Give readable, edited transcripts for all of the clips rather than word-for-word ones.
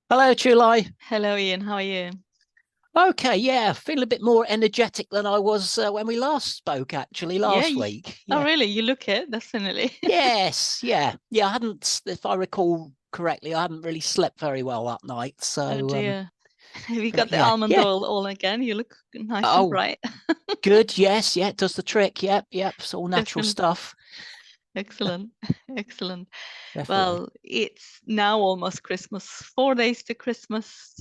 Hello, Tulay. Hello, Ian. How are you? Okay, yeah, feel a bit more energetic than I was when we last spoke, actually, Yeah. last week. Oh, Yeah. really? You look it, definitely. Yes, yeah. Yeah, I hadn't, if I recall correctly, I hadn't really slept very well that night. Oh So, dear. Have you got but the yeah, almond yeah. oil all again? You look nice and Oh, bright. good. Yes, yeah, it does the trick. Yep, yep. It's all natural Definitely. stuff. Excellent. Excellent. Definitely. Well, it's now almost Christmas. 4 days to Christmas.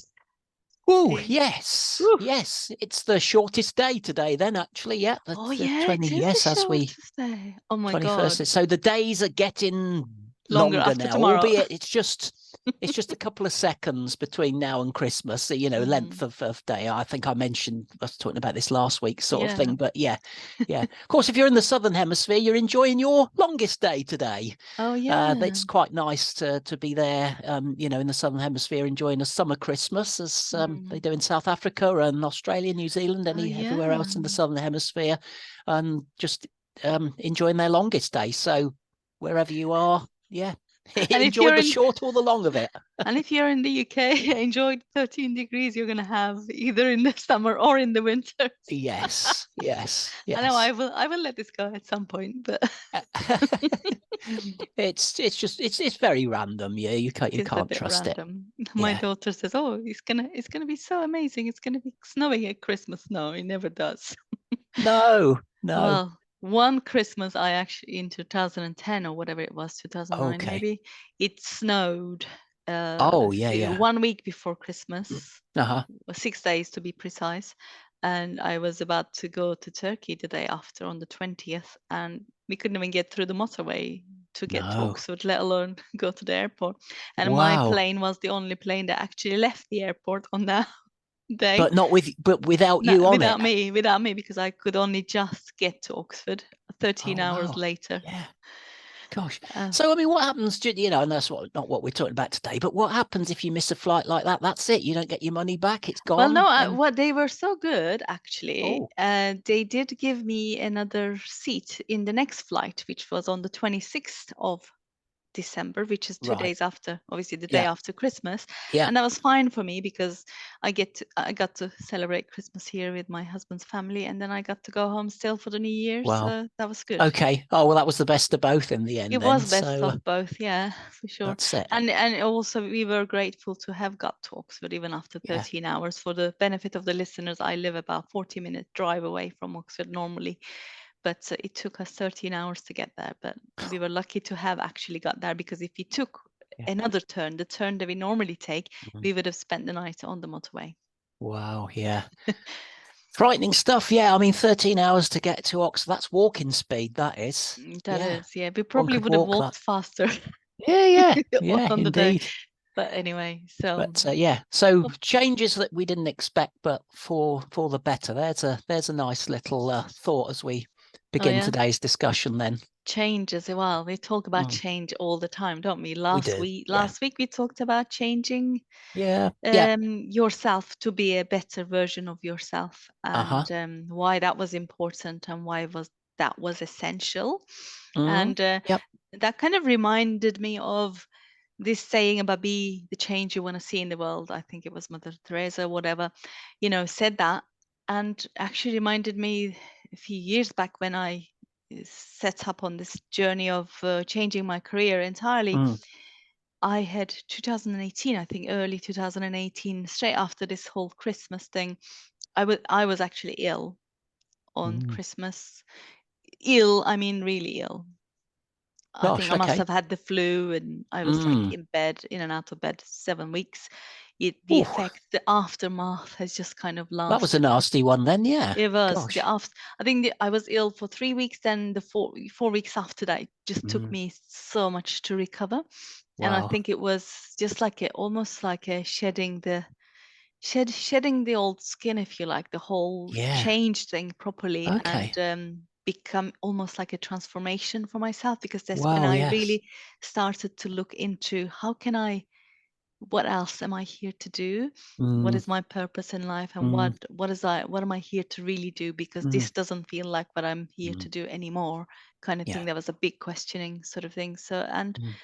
Oh, Eh, yes, whew. yes. It's the shortest day today, then, actually. Yeah, Oh, the yeah, 20, it is the yes, as we shortest day. Oh my God. 21st. So the days are getting Longer longer after now, tomorrow. albeit it's just a couple of seconds between now and Christmas, length Mm, of day. I think I mentioned, I was talking about this last week sort of yeah. thing, but yeah, yeah. Of course, if you're in the Southern Hemisphere, you're enjoying your longest day today. Oh, yeah. It's quite nice to be there, in the Southern Hemisphere enjoying a summer Christmas as they Mm. do in South Africa and Australia, New Zealand, Oh, everywhere yeah. else in the Southern Hemisphere, and just enjoying their longest day. So wherever you are, yeah, And if enjoy you're the in short or the long of it. And if you're in the UK, enjoy 13 degrees you're going to have either in the summer or in the winter. Yes, yes, I know I yes. will I will let this go at some point, but It's very random. Yeah, it you is a can't bit trust it. random. My Yeah. daughter says, "Oh, it's gonna be so amazing. It's gonna be snowing at Christmas." No, it never does. No, no. Well, one Christmas I actually in 2010 or whatever it was, 2009 Okay. maybe, it snowed Oh, yeah, yeah. 1 week before Christmas, Uh-huh. 6 days to be precise. And I was about to go to Turkey the day after on the 20th, and we couldn't even get through the motorway to get to No. Oxford, let alone go to the airport. And my Wow. plane was the only plane that actually left the airport on that day. But without No, you on it. without me, because I could only just get to Oxford 13 Oh, hours wow. later. Yeah. Gosh. Uh, So, I mean, what happens, and that's not what we're talking about today, but what happens if you miss a flight like that? That's it. You don't get your money back. It's Well, no, gone. And what they were so good actually. oh, They did give me another seat in the next flight, which was on the 26th of December, which is two right. days after, obviously the day Yeah. after Christmas, Yeah. and that was fine for me because I got to celebrate Christmas here with my husband's family, and then I got to go home still for the New Year, Wow. so that was good. Okay. Oh, well, that was the best of both in the It end then. was best So of both, yeah, for sure. that's it. And also we were grateful to have got to Oxford even after Yeah. 13 hours. For the benefit of the listeners, I live about 40-minute drive away from Oxford normally, but it took us 13 hours to get there. But we were lucky to have actually got there, because if we took Yeah. another turn, the turn that we normally take, Mhm. we would have spent the night on the motorway. Wow. Yeah. Frightening stuff. Yeah. I mean, 13 hours to get to Oxford. That's walking speed. That is. That Yeah. is, yeah, we One probably could would have walk that. walked faster Yeah. Yeah. Yeah. on the day. Indeed. But anyway, so But yeah, so changes that we didn't expect, but for the better. There's a nice little thought as we oh begin yeah. today's discussion. Then Change as well. We talk about mm, change all the time, don't we? we do. Yeah, Last week we talked about changing yeah, yeah. yourself to be a better version of yourself, Uh-huh. and why that was important and why was that was essential. Mm, And yep. that kind of reminded me of this saying about be the change you want to see in the world. I think it was Mother Teresa, whatever, said that, and actually reminded me a few years back when I set up on this journey of changing my career entirely. Mm, I had 2018, I think early 2018, straight after this whole Christmas thing. I was actually ill on mm. Christmas. Ill, I mean really ill. I think Gosh, I must okay. have had the flu, and I was like Mm. in bed, in and out of bed 7 weeks. The Ooh, effect, the aftermath has just kind of that was a lasted. nasty one then. Yeah. It was the Gosh. after. I think I was ill for 3 weeks. Then the 4 weeks after that, it just took Mm. me so much to recover. And I Wow. think it was just like almost like a shedding the old skin, if you like, the whole Yeah. change thing properly, and Okay. become almost like a transformation for myself, because that's when Wow. I Yes. really started to look into how can I, what else am I here to do? What Mm, is my purpose in life, and mm, what am I here to really do? Because mm, this doesn't feel like what I'm here mm. to do anymore, kind of Yeah. thing. That was a big questioning sort of thing. So, and Mm.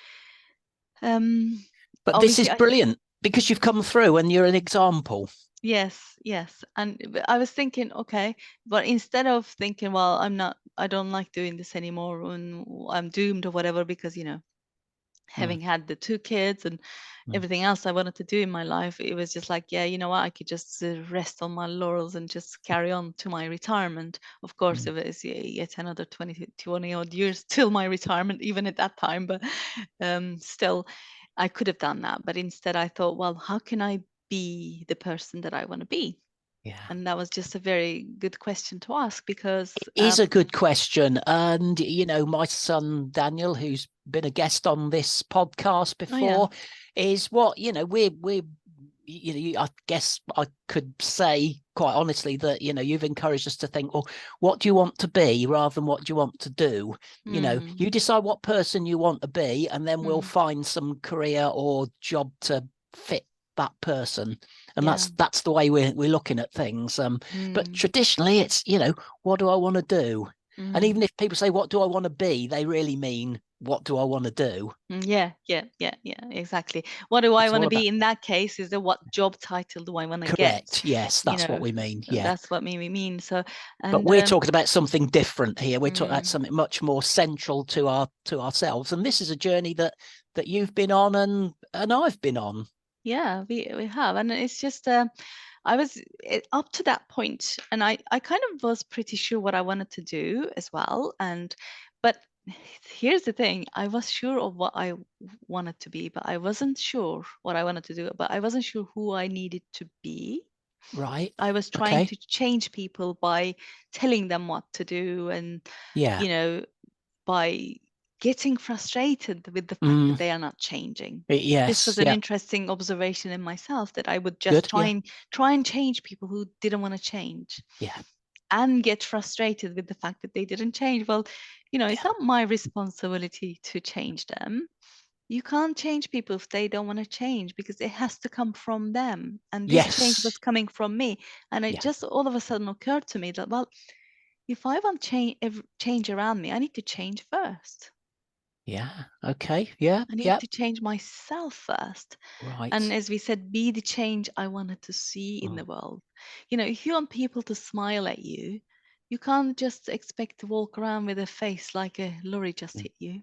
um But this is obviously I brilliant. because you've come through and you're an example. Yes, yes. And I was thinking, okay, but instead of thinking, well, I don't like doing this anymore and I'm doomed or whatever, because, Mm, having had the 2 kids and mm, everything else I wanted to do in my life, it was just like, yeah, you know what, I could just rest on my laurels and just carry on to my retirement. Of course, mm. it was yet another 20 odd years till my retirement, even at that time. But still, I could have done that. But instead, I thought, well, how can I be the person that I want to be? Yeah. And that was just a very good question to ask, because Is a good question. And, my son Daniel, who's been a guest on this podcast oh yeah, before, is what, we're I guess I could say quite honestly that, you've encouraged us to think, well, what do you want to be rather than what do you want to do? mm, You decide what person you want to be, and then we'll mm, find some career or job to fit that person. And yeah, that's the way we're looking at things. But mm, traditionally it's, what do I want to do? And even mm. if people say, what do I want to be? They really mean, what do I want to do? Yeah, yeah, yeah, yeah, exactly. What do I It's want all to about be in that case? Is the what job title do I want to get? correct. Yes, You that's what know, we mean. so Yeah. that's what we mean. So, But and we're talking about something different here. We're talking about mm, something much more central to ourselves. And this is a journey that you've been on and I've been on. yeah, we have, and it's just I was up to that point, and I kind of was pretty sure what I wanted to do as well, and but here's the thing, I was sure of what I wanted to be, but I wasn't sure what I wanted to do, but I wasn't sure who I needed to be. Right. I was trying Okay. to change people by telling them what to do, and Yeah. you know by getting frustrated with the fact Mm, that they are not changing. This was yes. an Yeah. interesting observation in myself, that I would just Good. Yeah. try and change people who didn't want to change, Yeah. and get frustrated with the fact that they didn't change. Well, it's Yeah. not my responsibility to change them. You can't change people if they don't want to change, because it has to come from them. And this change was Yes. coming from me. And it Yeah. just all of a sudden occurred to me that, well, if I want change around me, I need to change first. Yeah. Okay. Yeah. I need Yeah. to change myself first. And Right. as we said, be the change I wanted to see in the Mm. world. If you want people to smile at you, you can't just expect to walk around with a face like a lorry just Mm. hit you.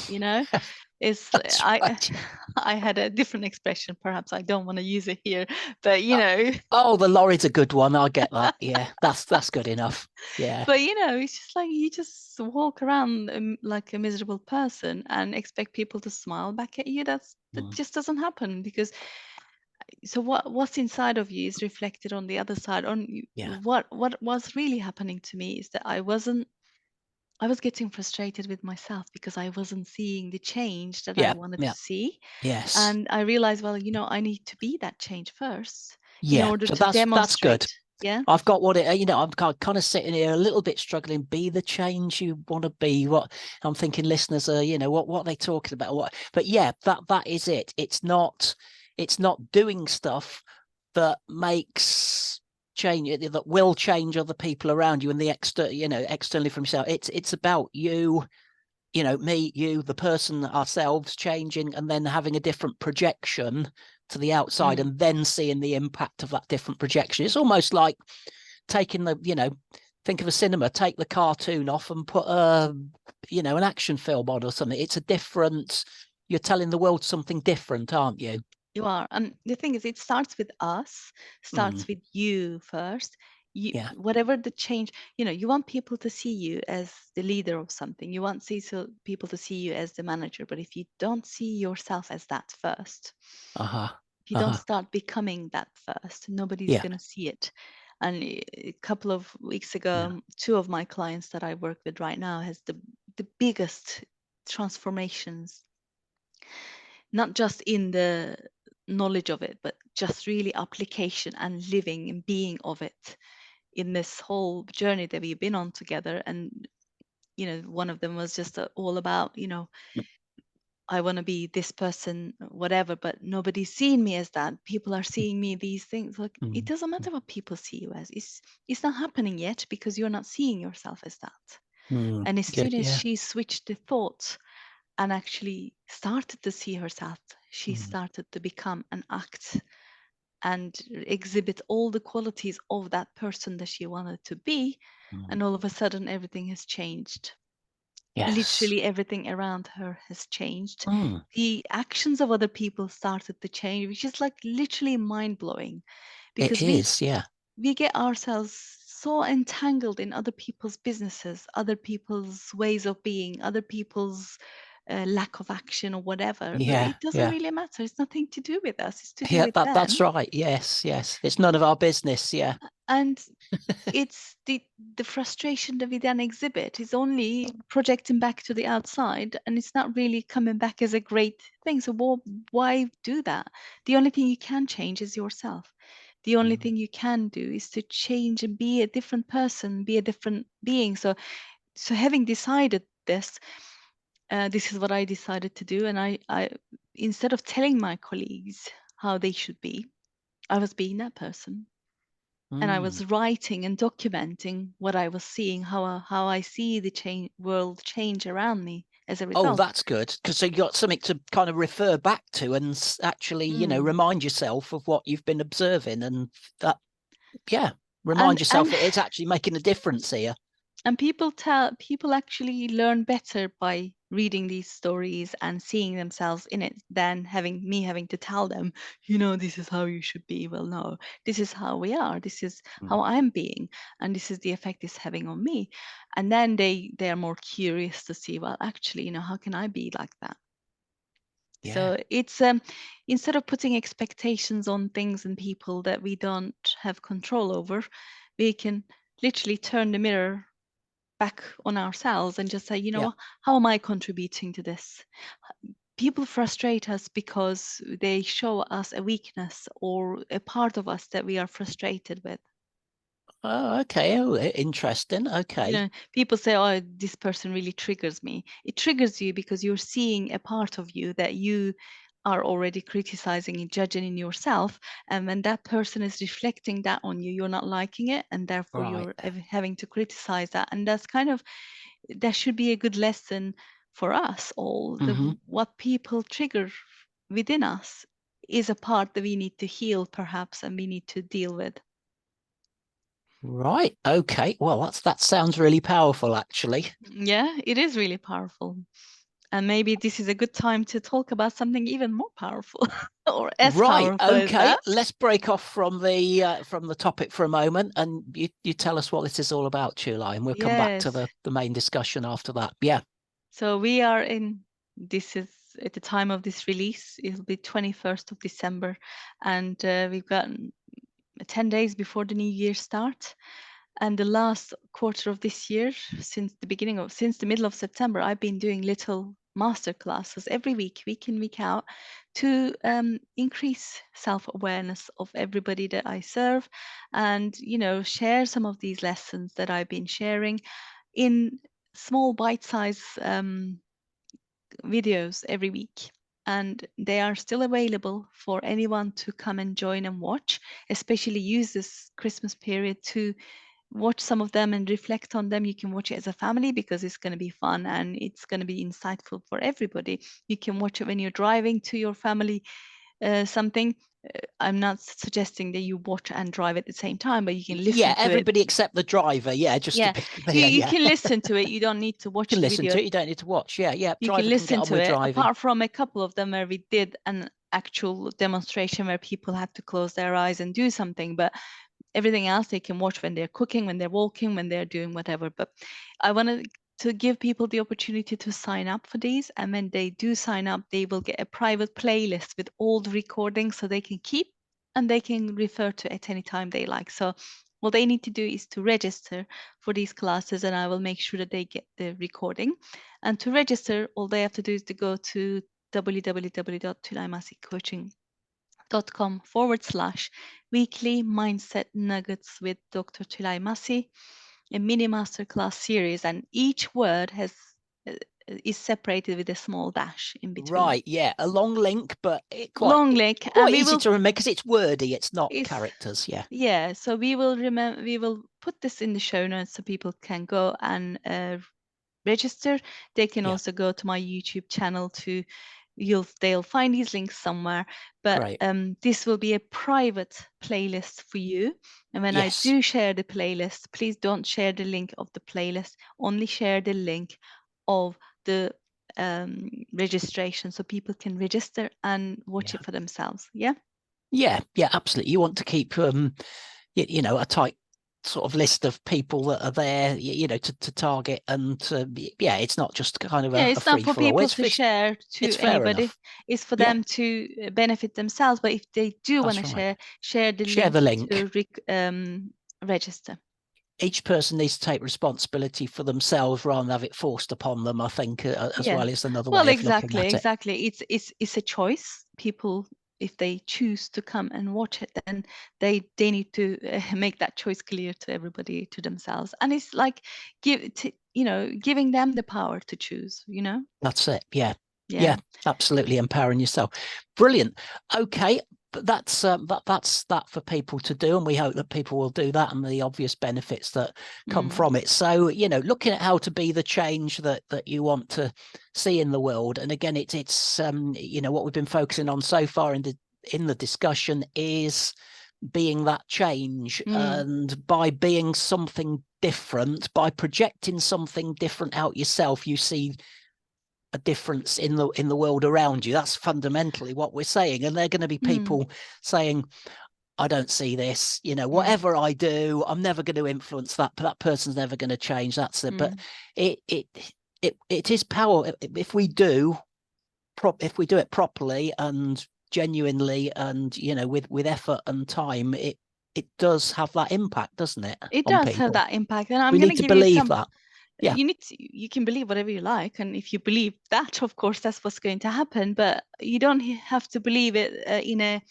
You know, it's That's I right. I had a different expression. Perhaps I don't want to use it here, but Uh, Oh, the lorry's a good one. I get that. Yeah, that's good enough. Yeah. but it's just like you just walk around like a miserable person and expect people to smile back at you. That Mm. just doesn't happen, because so what's inside of you is reflected on the other side. Yeah. What was really happening to me is that I was getting frustrated with myself, because I wasn't seeing the change that I Yeah. wanted to Yeah. see. Yes. And I realized, well, I need to be that change first in Yeah. order So to that's good. demonstrate. Yeah. I've got what it. I'm kind of sitting here a little bit struggling. Be the change you want to be. What I'm thinking, listeners are, what are they talking about? What? But yeah, that is it. It's not doing stuff that makes change, that will change other people around you and the externally from yourself. It's about you, me, you, the person, ourselves changing, and then having a different projection to the outside, Mm. and then seeing the impact of that different projection. It's almost like taking think of a cinema, take the cartoon off and put an action film on or something. It's a different, you're telling the world something different, aren't you? You are. And the thing is, it starts with us, Mm, starts with you first. yeah. Whatever the change, you want people to see you as the leader of something. You want people to see you as the manager. But if you don't see yourself as that first, Uh-huh. if you don't Uh-huh. start becoming that first, nobody's Yeah. going to see it. And a couple of weeks Yeah. ago, two of my clients that I work with right now has the biggest transformations, not just in the knowledge of it, but just really application and living and being of it in this whole journey that we've been on together. And one of them was just all about, I want to be this person, whatever, but nobody's seeing me as that. People are seeing me these things. Like, it Mm, doesn't matter what people see you as. It's not happening yet, because you're not seeing yourself as that. mm. And as Good. soon as Yeah. she switched the thoughts, and actually started to see herself. She started to become and act and exhibit all the qualities of that person that she wanted to be. And all of a sudden, everything has changed. Yes. Literally everything around her has changed. Mm. The actions of other people started to change, which is like literally mind blowing, It because is, yeah. we get ourselves so entangled in other people's businesses, other people's ways of being, other people's lack of action or whatever. But Yeah, it doesn't yeah. really matter. It's nothing to do with us. It's to do Yeah, with that's them. right. Yes, yes. It's none of our business. Yeah. And it's the frustration that we then exhibit is only projecting back to the outside, and it's not really coming back as a great thing. So why do that? The only thing you can change is yourself. The only thing you can do is to change and be a different person, be a different being. So having decided this, this is what I decided to do. And I instead of telling my colleagues how they should be, I was being that person, and I Mm. was writing and documenting what I was seeing, how I see the world change around me as a Oh, result. that's good. Because so you got something to kind of refer back to and actually, remind yourself of what you've been observing, and that, yeah, remind yourself And that it's actually making a difference here. and people actually learn better by reading these stories and seeing themselves in it than having to tell them, this is how you should be. Well, no, this is how we are, this is how I'm being, and this is the effect it's having on me. And then they are more curious to see, well, actually, how can I be like that? Yeah. So it's instead of putting expectations on things and people that we don't have control over, we can literally turn the mirror back on ourselves and just say, Yeah. how am I contributing to this? People frustrate us because they show us a weakness or a part of us that we are frustrated with. Oh, okay. Oh, interesting. Okay. People say, oh, this person really triggers me. It triggers you because you're seeing a part of you that you are already criticizing and judging in yourself. And when that person is reflecting that on you, you're not liking it. And therefore, Right. you're having to criticize that. And that should be a good lesson for us all. What people trigger within us is a part that we need to heal, perhaps, and we need to deal with. Right. Okay. Well, that sounds really powerful, actually. Yeah, it is really powerful. And maybe this is a good time to talk about something even more powerful or as Right. powerful as Okay. that. Let's break off from the topic for a moment, and you tell us what this is all about, Tulay, and we'll come back to Yes. the main discussion after that. Yeah. So this is at the time of this release, it'll be 21st of December. And we've got 10 days before the new year starts. And the last quarter of this year, since the middle of September, I've been doing little master classes every week in, week out, to increase self-awareness of everybody that I serve, and share some of these lessons that I've been sharing in small bite-sized videos every week. And they are still available for anyone to come and join and watch, especially use this Christmas period to watch some of them and reflect on them. You can watch it as a family because it's going to be fun and it's going to be insightful for everybody. You can watch it when you're driving to your family something. I'm not suggesting that you watch and drive at the same time, but you can Yeah. listen to it. Everybody except the driver. Yeah. Just to Yeah, be you, clear. you Yeah. can listen to it. You don't need to You watch can the listen video. to it. You don't need to watch. Yeah. Yeah. You can Driver can get listen on to with it, driving. apart from a couple of them where we did an actual demonstration where people had to close their eyes and do something. But everything else they can watch when they're cooking, when they're walking, when they're doing whatever. But I wanted to give people the opportunity to sign up for these, and when they do sign up, they will get a private playlist with all the recordings so they can keep and they can refer to at any time they like. So what they need to do is to register for these classes, and I will make sure that they get the recording. And to register, all they have to do is to go to www.tulaymasseycoaching.com/weekly mindset nuggets with Dr. Tulay Massey, a mini masterclass series, and each word uh, is separated with a small dash in between. Right. Yeah. A long link, but Long link, and quite easy to remember because it's wordy. It's not is characters. Yeah. yeah. So we will put this in the show notes so people can go and register, they can Yeah. also go to my YouTube channel to, they'll find these links somewhere. But Great. this will be a private playlist for you. And when I Yes. do share the playlist, please don't share the link of the playlist, only share the link of the registration, so people can register and watch Yeah. it for themselves. Yeah. Yeah. Yeah. Absolutely. You want to keep you know, a tight sort of list of people that are there, you know, to target, and yeah, it's not just kind of Yeah, a it's not free for for all. people to share to It's fair anybody. enough. It's for Yeah, them to benefit themselves. But if they do want to that's right. share the Share the link link. to register. Each person needs to take responsibility for themselves rather than have it forced upon them, I think, as Yeah. well, is another Well, way of looking exactly, at it. exactly. It's a choice. People, if they choose to come and watch it, then they need to make that choice clear to everybody, to themselves. And it's like giving them the power to choose. That's it. Yeah. Yeah. Yeah, absolutely empowering yourself. Brilliant. Okay. But that's that for people to do, and we hope that people will do that, and the obvious benefits that come from it. So, you know, looking at how to be the change that you want to see in the world. And again, it's you know, what we've been focusing on so far in the discussion is being that change, and by being something different, by projecting something different out yourself, you see a difference in the world around you. That's fundamentally what we're saying. And they're going to be people saying, I don't see this, you know, whatever I do, I'm never going to influence that, but that person's never going to change. That's it. But it is power. If we do it properly and genuinely, and, you know, with effort and time, it does have that impact, doesn't it, It on does have people? that impact. And I'm We going need to to give you believe some. that. Yeah. You can believe whatever you like, and if you believe that, of course, that's what's going to happen. But you don't have to believe it in a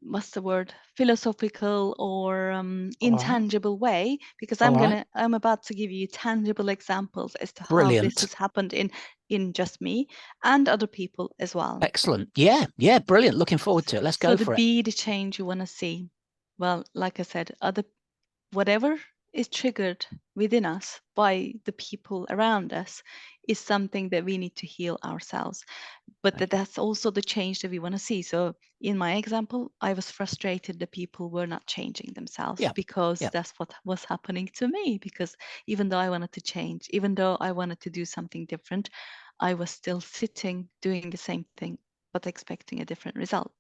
what's the word, philosophical or All right. intangible way, because All right. I'm about to give you tangible examples as to how this Brilliant. has happened in just me and other people as well. Excellent. Yeah. Yeah. Brilliant. Looking forward to it. Let's So go to for it. be the change you want to see, well, like I said, whatever is triggered within us by the people around us is something that we need to heal ourselves. But that's also the change that we want to see. So in my example, I was frustrated that people were not changing themselves, Yeah. because Yeah. that's what was happening to me. Because even though I wanted to change, even though I wanted to do something different, I was still sitting doing the same thing but expecting a different result.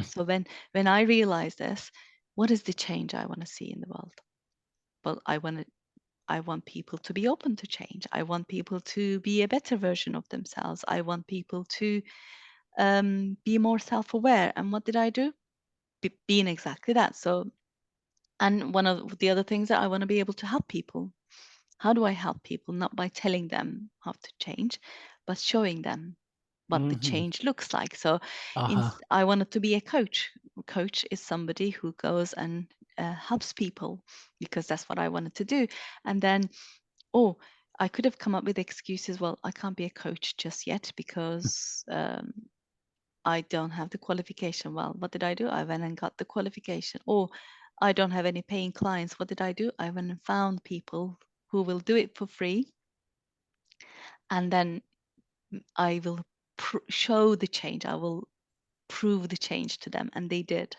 So when I realized this, what is the change I want to see in the world? Well, I want people to be open to change. I want people to be a better version of themselves. I want people to be more self-aware. And what did I do? Being exactly that. So, and one of the other things that I want to be able to help people. How do I help people? Not by telling them how to change, but showing them what the Mm-hmm. change looks like. So Uh-huh. I wanted to be a coach. A coach is somebody who goes and helps people, because that's what I wanted to do. And then, oh, I could have come up with excuses. Well, I can't be a coach just yet because I don't have the qualification. Well, what did I do? I went and got the qualification. Or I don't have any paying clients. What did I do? I went and found people who will do it for free. And then I will show the change. I will prove the change to them. And they did.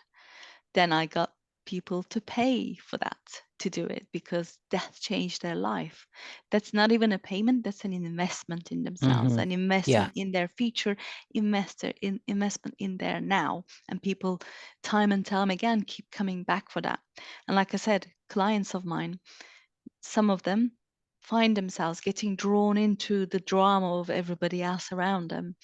Then I got people to pay for that, to do it, because that changed their life. That's not even a payment, that's an investment in themselves, Mm-hmm. an Yeah. investment in their future, investment in their now. And people time and time again keep coming back for that. And like I said, clients of mine, some of them find themselves getting drawn into the drama of everybody else around them.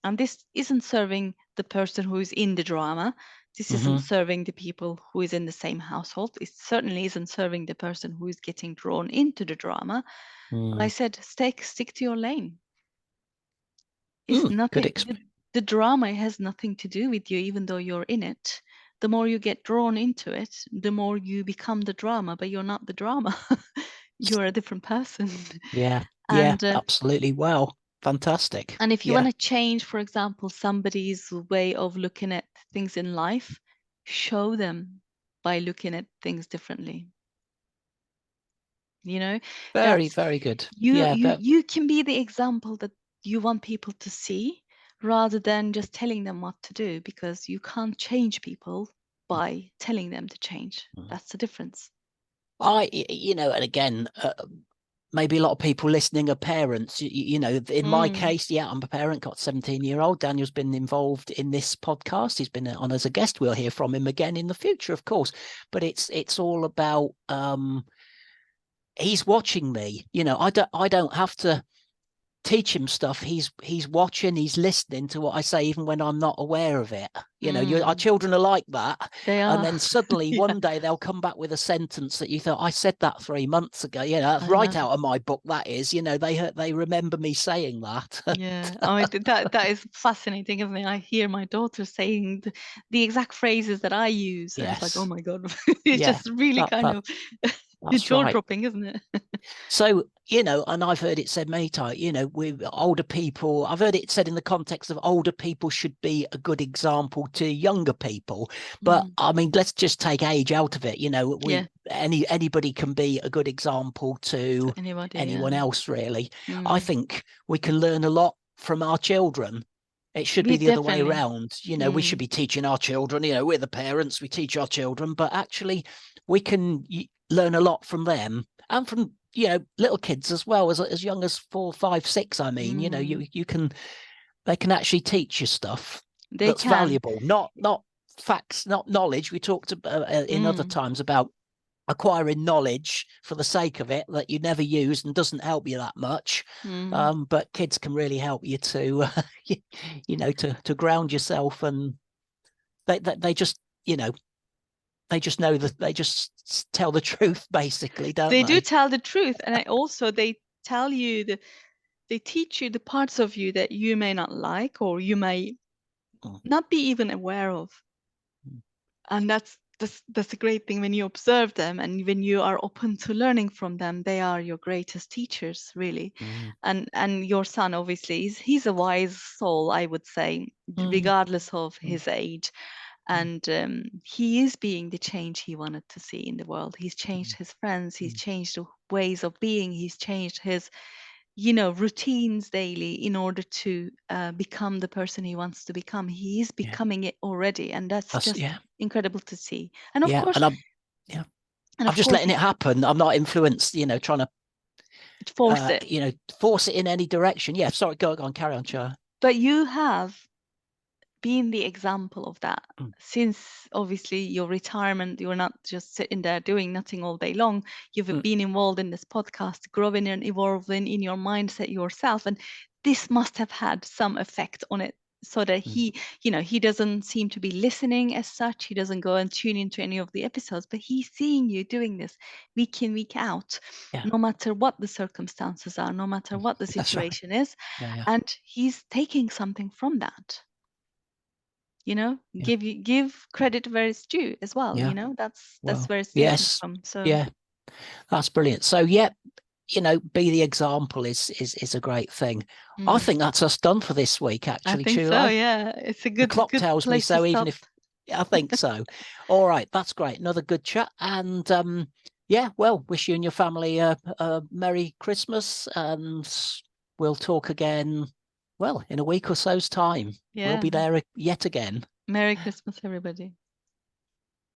And this isn't serving the person who is in the drama. This isn't Mm-hmm. serving the people who is in the same household. It certainly isn't serving the person who is getting drawn into the drama. But I said, stick to your lane. It's Good nothing, the drama has nothing to do with you, even though you're in it. The more you get drawn into it, the more you become the drama, but you're not the drama. You're a different person. Yeah. Yeah. And Absolutely. Wow. Fantastic. And if you want Yeah. to change, for example, somebody's way of looking at things in life, show them by looking at things differently. Very, That's very good. you Yeah, you but you can be the example that you want people to see, rather than just telling them what to do, because you can't change people by telling them to change. That's the difference. and again, maybe a lot of people listening are parents. In my case, yeah, I'm a parent, got a 17-year-old. Daniel's been involved in this podcast. He's been on as a guest. We'll hear from him again in the future, of course. But it's all about he's watching me. I don't have to teach him stuff. He's watching, he's listening to what I say, even when I'm not aware of it. Our children are like that. They And are. then suddenly one day they'll come back with a sentence that you thought, I said that 3 months ago. That's right out of my book. That is, they remember me saying that. Yeah, I mean, that is fascinating, isn't it? I hear my daughter saying the exact phrases that I use, and it's like, oh Yes. my God, it's Yeah. just really kind of That's jaw right. dropping, isn't it? So, and I've heard it said many times, with older people, I've heard it said in the context of older people should be a good example to younger people. But I mean, let's just take age out of it. Yeah. Anybody can be a good example to Anybody, anyone yeah. else, really. I think we can learn a lot from our children. It should be the other way Definitely. around. We should be teaching our children, we're the parents, we teach our children, but actually we can learn a lot from them and from little kids as well, as young as 4, 5, 6. I mean, they can actually teach you stuff They that's can. valuable, not facts, not knowledge. We talked in other times about acquiring knowledge for the sake of it that you never use and doesn't help you that much. But kids can really help you to to ground yourself, and they just they just know that they just tell the truth, basically, don't They they? do tell the truth, and they tell you they teach you the parts of you that you may not like, or you may not be even aware of. And that's a great thing when you observe them, and when you are open to learning from them. They are your greatest teachers, really. And your son, obviously, he's a wise soul, I would say, regardless of his age. And he is being the change he wanted to see in the world. He's changed his friends, he's changed the ways of being, he's changed his routines daily in order to become the person he wants to become. He is becoming it already, and that's just incredible to see. And of course, and I'm just letting it happen. I'm not influenced, trying to force it. Force it in any direction. Yeah, sorry, go on, carry on, Char. But you have been the example of that since, obviously, your retirement. You're not just sitting there doing nothing all day long. You've been involved in this podcast, growing and evolving in your mindset yourself, and this must have had some effect on it, so that he doesn't seem to be listening as such. He doesn't go and tune into any of the episodes, but he's seeing you doing this week in, week out, no matter what the circumstances are, no matter what the situation is. And he's taking something from that. Give credit where it's due as well. That's where it's coming from. So that's brilliant. So be the example is a great thing. I think that's us done for this week, actually. I think so. Yeah, it's a good. The clock tells me so. Even if I think so. All right, that's great. Another good chat. And well, wish you and your family a Merry Christmas, and we'll talk again. Well, in a week or so's time. We'll be there yet again. Merry Christmas, everybody.